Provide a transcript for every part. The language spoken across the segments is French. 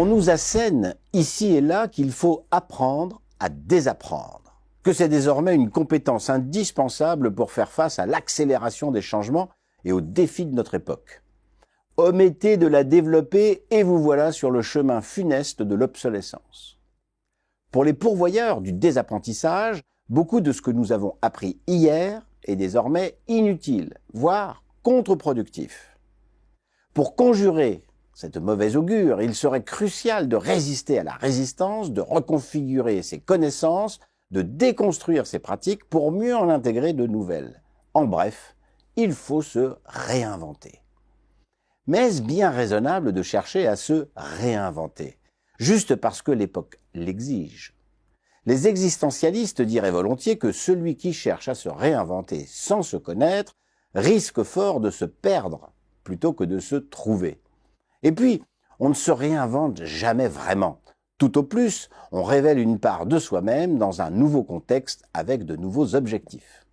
On nous assène ici et là qu'il faut apprendre à désapprendre, que c'est désormais une compétence indispensable pour faire face à l'accélération des changements et aux défis de notre époque. Omettez de la développer et vous voilà sur le chemin funeste de l'obsolescence. Pour les pourvoyeurs du désapprentissage, beaucoup de ce que nous avons appris hier est désormais inutile, voire contre-productif. Pour conjurer cette mauvaise augure, il serait crucial de résister à la résistance, de reconfigurer ses connaissances, de déconstruire ses pratiques pour mieux en intégrer de nouvelles. En bref, il faut se réinventer. Mais est-ce bien raisonnable de chercher à se réinventer, juste parce que l'époque l'exige? Les existentialistes diraient volontiers que celui qui cherche à se réinventer sans se connaître risque fort de se perdre plutôt que de se trouver. Et puis, on ne se réinvente jamais vraiment. Tout au plus, on révèle une part de soi-même dans un nouveau contexte avec de nouveaux objectifs.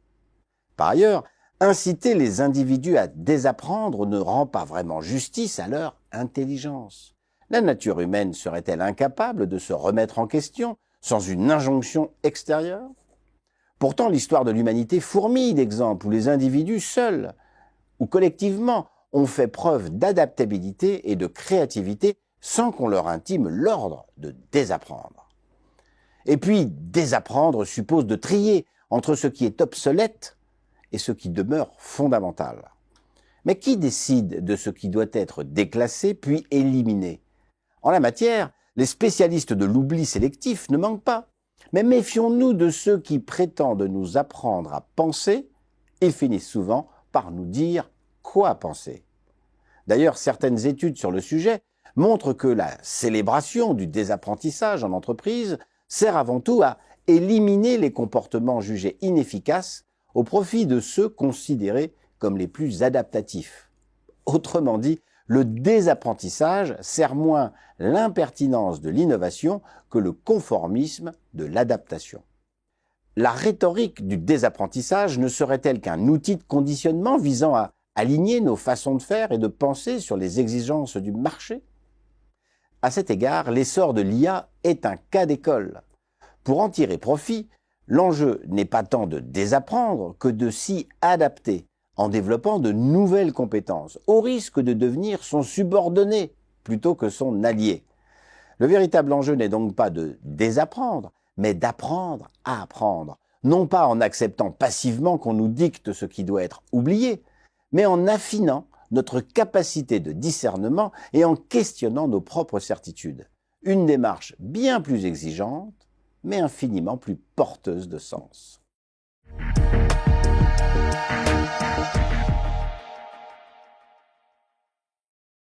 Par ailleurs, inciter les individus à désapprendre ne rend pas vraiment justice à leur intelligence. La nature humaine serait-elle incapable de se remettre en question sans une injonction extérieure? Pourtant, l'histoire de l'humanité fourmille d'exemples où les individus seuls ou collectivement ont fait preuve d'adaptabilité et de créativité sans qu'on leur intime l'ordre de désapprendre. Et puis, désapprendre suppose de trier entre ce qui est obsolète et ce qui demeure fondamental. Mais qui décide de ce qui doit être déclassé puis éliminé? En la matière, les spécialistes de l'oubli sélectif ne manquent pas. Mais méfions-nous de ceux qui prétendent nous apprendre à penser et finissent souvent par nous dire quoi penser. D'ailleurs, certaines études sur le sujet montrent que la célébration du désapprentissage en entreprise sert avant tout à éliminer les comportements jugés inefficaces au profit de ceux considérés comme les plus adaptatifs. Autrement dit, le désapprentissage sert moins l'impertinence de l'innovation que le conformisme de l'adaptation. La rhétorique du désapprentissage ne serait-elle qu'un outil de conditionnement visant à aligner nos façons de faire et de penser sur les exigences du marché? À cet égard, l'essor de l'IA est un cas d'école. Pour en tirer profit, l'enjeu n'est pas tant de désapprendre que de s'y adapter en développant de nouvelles compétences, au risque de devenir son subordonné plutôt que son allié. Le véritable enjeu n'est donc pas de désapprendre, mais d'apprendre à apprendre, non pas en acceptant passivement qu'on nous dicte ce qui doit être oublié, mais en affinant notre capacité de discernement et en questionnant nos propres certitudes. Une démarche bien plus exigeante, mais infiniment plus porteuse de sens.